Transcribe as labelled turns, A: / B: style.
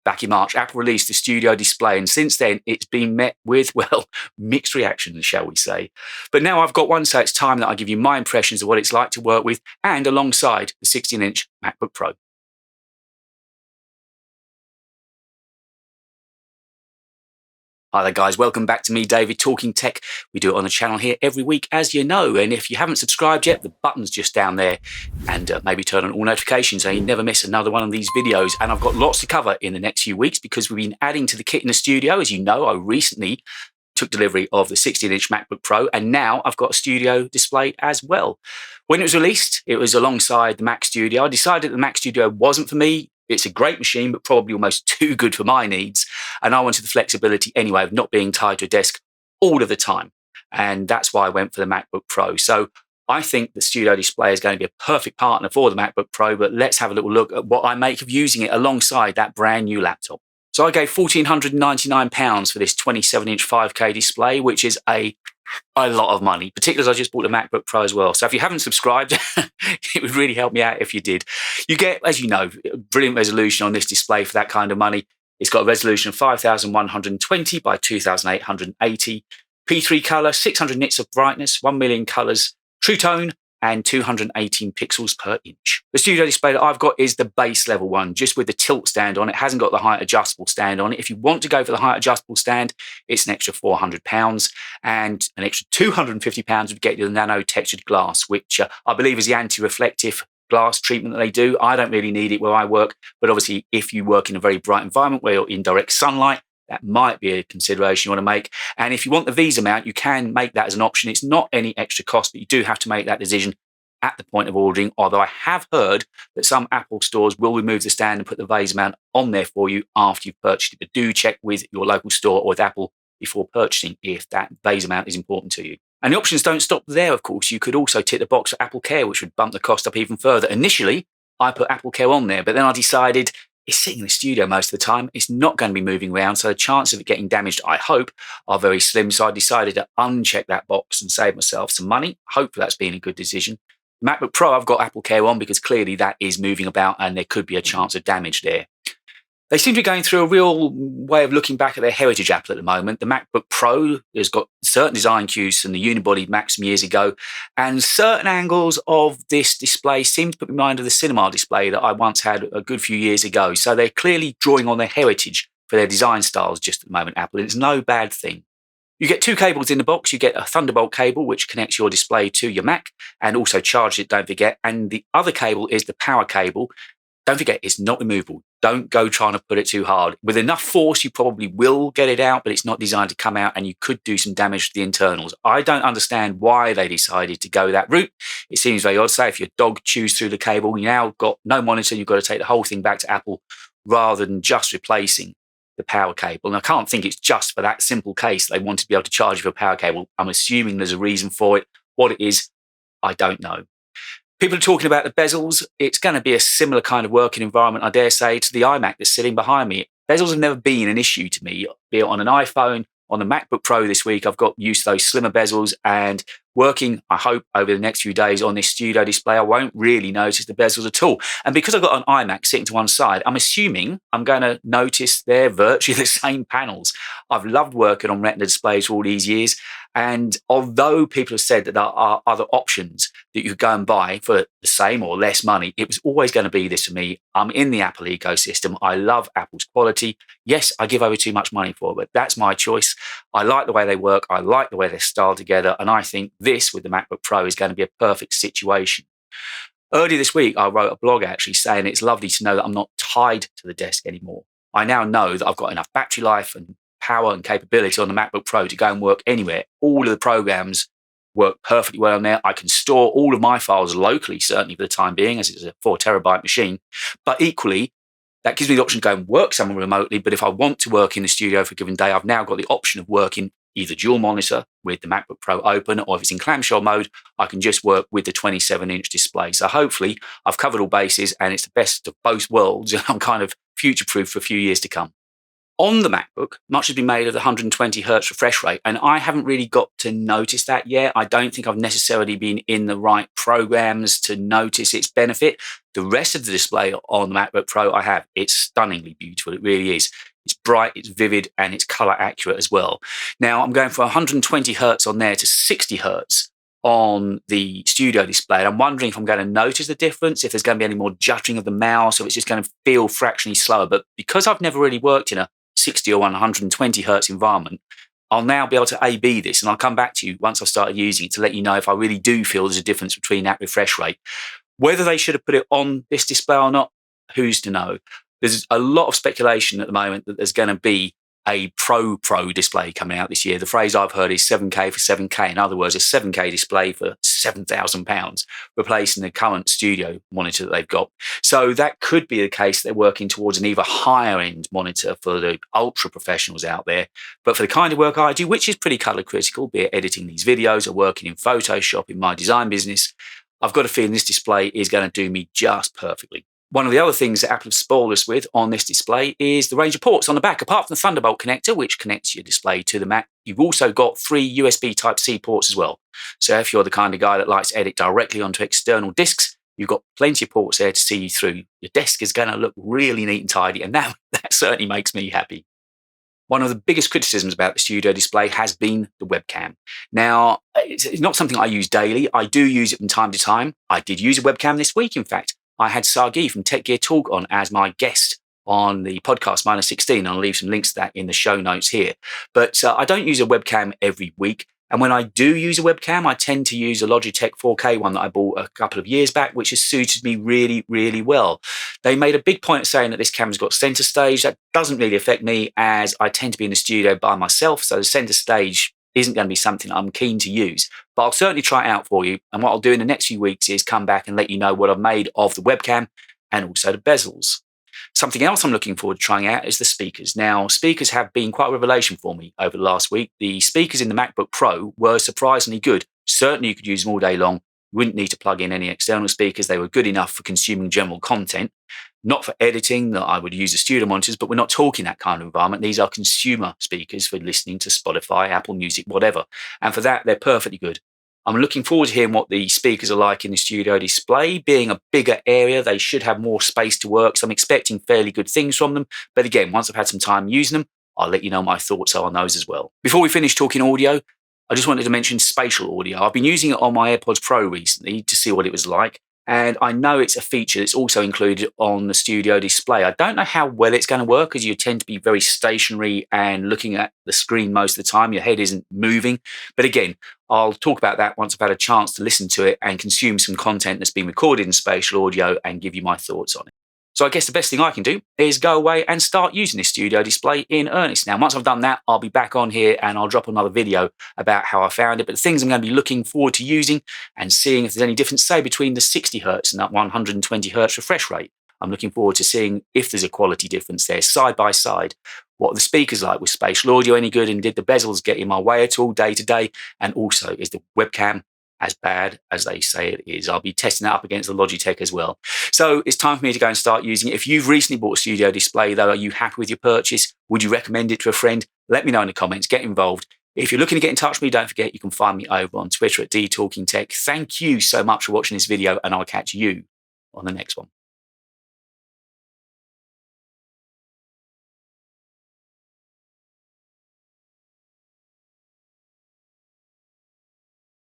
A: back in March, Apple released the Studio display, and since then it's been met with, well, mixed reactions, shall we say. But now I've got one, so it's time that I give you my impressions of what it's like to work with and alongside the 16-inch MacBook Pro. Hi there guys, welcome back to me, David, Talking Tech. We do it on the channel here every week, as you know, and if you haven't subscribed yet, the button's just down there, and maybe turn on all notifications so you never miss another one of these videos. And I've got lots to cover in the next few weeks because we've been adding to the kit in the studio. As you know, I recently took delivery of the 16-inch MacBook Pro, and now I've got a studio display as well. When it was released, it was alongside the Mac Studio. I decided the Mac Studio wasn't for me. It's a great machine, but probably almost too good for my needs. And I wanted the flexibility anyway of not being tied to a desk all of the time. And that's why I went for the MacBook Pro. So I think the Studio display is going to be a perfect partner for the MacBook Pro, but let's have a little look at what I make of using it alongside that brand new laptop. So I gave £1,499 for this 27-inch 5K display, which is a lot of money, particularly as I just bought a MacBook Pro as well. So if you haven't subscribed, it would really help me out if you did. You get, as you know, brilliant resolution on this display for that kind of money. It's got a resolution of 5120 by 2880, P3 color, 600 nits of brightness, 1 million colors, True Tone, and 218 pixels per inch. The Studio display that I've got is the base level one, just with the tilt stand on it. It hasn't got the height adjustable stand on it. If you want to go for the height adjustable stand, it's an extra £400, and an extra £250 would get you the nano textured glass, which I believe is the anti-reflective glass treatment that they do. I don't really need it where I work, but obviously if you work in a very bright environment where you're in direct sunlight, that might be a consideration you want to make. And if you want the Visa mount, you can make that as an option. It's not any extra cost, but you do have to make that decision at the point of ordering, although I have heard that some Apple stores will remove the stand and put the Visa mount on there for you after you've purchased it. But do check with your local store or with Apple before purchasing if that Visa mount is important to you. And the options don't stop there, of course. You could also tick the box for Apple Care, which would bump the cost up even further. Initially, I put Apple Care on there, but then I decided it's sitting in the studio most of the time. It's not going to be moving around, so the chance of it getting damaged, I hope, are very slim. So I decided to uncheck that box and save myself some money. Hopefully that's been a good decision. MacBook Pro, I've got Apple Care on because clearly that is moving about and there could be a chance of damage there. They seem to be going through a real way of looking back at their heritage Apple at the moment. The MacBook Pro has got certain design cues from the unibody Macs from years ago, and certain angles of this display seem to put me in mind of the cinema display that I once had a good few years ago. So they're clearly drawing on their heritage for their design styles just at the moment, Apple, and it's no bad thing. You get two cables in the box. You get a Thunderbolt cable, which connects your display to your Mac and also charges it, don't forget. And the other cable is the power cable. Don't forget, it's not removable. Don't go trying to put it too hard. With enough force, you probably will get it out, but it's not designed to come out and you could do some damage to the internals. I don't understand why they decided to go that route. It seems very odd. Say if your dog chews through the cable, you now got no monitor, you've got to take the whole thing back to Apple rather than just replacing the power cable. And I can't think it's just for that simple case they want to be able to charge you for a power cable. I'm assuming there's a reason for it. What it is, I don't know. People are talking about the bezels. It's going to be a similar kind of working environment, I dare say, to the iMac that's sitting behind me. Bezels have never been an issue to me, be it on an iPhone, on the MacBook Pro this week. I've got used to those slimmer bezels, and working, I hope, over the next few days on this studio display, I won't really notice the bezels at all. And because I've got an iMac sitting to one side, I'm assuming I'm going to notice they're virtually the same panels. I've loved working on Retina displays for all these years. And although people have said that there are other options that you could go and buy for the same or less money, it was always going to be this for me. I'm in the Apple ecosystem. I love Apple's quality. Yes, I give over too much money for it, but that's my choice. I like the way they work. I like the way they're styled together. And I think this with the MacBook Pro is going to be a perfect situation. Earlier this week, I wrote a blog actually saying it's lovely to know that I'm not tied to the desk anymore. I now know that I've got enough battery life and power and capability on the MacBook Pro to go and work anywhere. All of the programs work perfectly well on there. I can store all of my files locally, certainly for the time being, as it's a 4 terabyte machine. But equally, that gives me the option to go and work somewhere remotely. But if I want to work in the studio for a given day, I've now got the option of working either dual monitor with the MacBook Pro open, or if it's in clamshell mode, I can just work with the 27-inch display. So hopefully I've covered all bases and it's the best of both worlds, and I'm kind of future-proof for a few years to come. On the MacBook, much has been made of the 120 hertz refresh rate, and I haven't really got to notice that yet. I don't think I've necessarily been in the right programs to notice its benefit. The rest of the display on the MacBook Pro I have, it's stunningly beautiful. It really is. It's bright, it's vivid, and it's color accurate as well. Now, I'm going from 120 hertz on there to 60 hertz on the studio display. And I'm wondering if I'm going to notice the difference, if there's going to be any more juttering of the mouse, or it's just going to feel fractionally slower. But because I've never really worked in a 60 or 120 hertz environment, I'll now be able to A/B this, and I'll come back to you once I've started using it to let you know if I really do feel there's a difference between that refresh rate. Whether they should have put it on this display or not, who's to know? There's a lot of speculation at the moment that there's going to be a Pro display coming out this year. The phrase I've heard is 7K for 7K. In other words, a 7K display for £7,000, replacing the current studio monitor that they've got. So that could be the case. They're working towards an even higher end monitor for the ultra professionals out there. But for the kind of work I do, which is pretty color critical, be it editing these videos or working in Photoshop in my design business, I've got a feeling this display is going to do me just perfectly. One of the other things that Apple have spoiled us with on this display is the range of ports on the back. Apart from the Thunderbolt connector, which connects your display to the Mac, you've also got 3 USB Type-C ports as well. So if you're the kind of guy that likes to edit directly onto external disks, you've got plenty of ports there to see you through. Your desk is going to look really neat and tidy, and that certainly makes me happy. One of the biggest criticisms about the studio display has been the webcam. Now, it's not something I use daily. I do use it from time to time. I did use a webcam this week, in fact. I had Sargi from Tech Gear Talk on as my guest on the podcast -16. I'll leave some links to that in the show notes here. But I don't use a webcam every week. And when I do use a webcam, I tend to use a Logitech 4K one that I bought a couple of years back, which has suited me really, really well. They made a big point of saying that this camera's got center stage. That doesn't really affect me, as I tend to be in the studio by myself. So the center stage isn't going to be something I'm keen to use, but I'll certainly try it out for you. And what I'll do in the next few weeks is come back and let you know what I've made of the webcam and also the bezels. Something else I'm looking forward to trying out is the speakers. Now, speakers have been quite a revelation for me over the last week. The speakers in the MacBook Pro were surprisingly good. Certainly you could use them all day long. You wouldn't need to plug in any external speakers. They were good enough for consuming general content, not for editing that I would use the studio monitors, but we're not talking that kind of environment. These are consumer speakers for listening to Spotify, Apple Music, whatever. And for that, they're perfectly good. I'm looking forward to hearing what the speakers are like in the studio display. Being a bigger area, they should have more space to work. So I'm expecting fairly good things from them. But again, once I've had some time using them, I'll let you know my thoughts are on those as well. Before we finish talking audio, I just wanted to mention spatial audio. I've been using it on my AirPods Pro recently to see what it was like. And I know it's a feature that's also included on the studio display. I don't know how well it's going to work, because you tend to be very stationary and looking at the screen most of the time. Your head isn't moving. But again, I'll talk about that once I've had a chance to listen to it and consume some content that's been recorded in spatial audio and give you my thoughts on it. So I guess the best thing I can do is go away and start using this studio display in earnest. Now, once I've done that, I'll be back on here and I'll drop another video about how I found it. But the things I'm going to be looking forward to using and seeing if there's any difference, say, between the 60 hertz and that 120 hertz refresh rate. I'm looking forward to seeing if there's a quality difference there side by side. What are the speakers like? Was spatial audio any good? And did the bezels get in my way at all day to day? And also, is the webcam as bad as they say it is? I'll be testing that up against the Logitech as well. So it's time for me to go and start using it. If you've recently bought a studio display, though, are you happy with your purchase? Would you recommend it to a friend? Let me know in the comments. Get involved. If you're looking to get in touch with me, don't forget you can find me over on Twitter at DTalkingTech. Thank you so much for watching this video, and I'll catch you on the next one.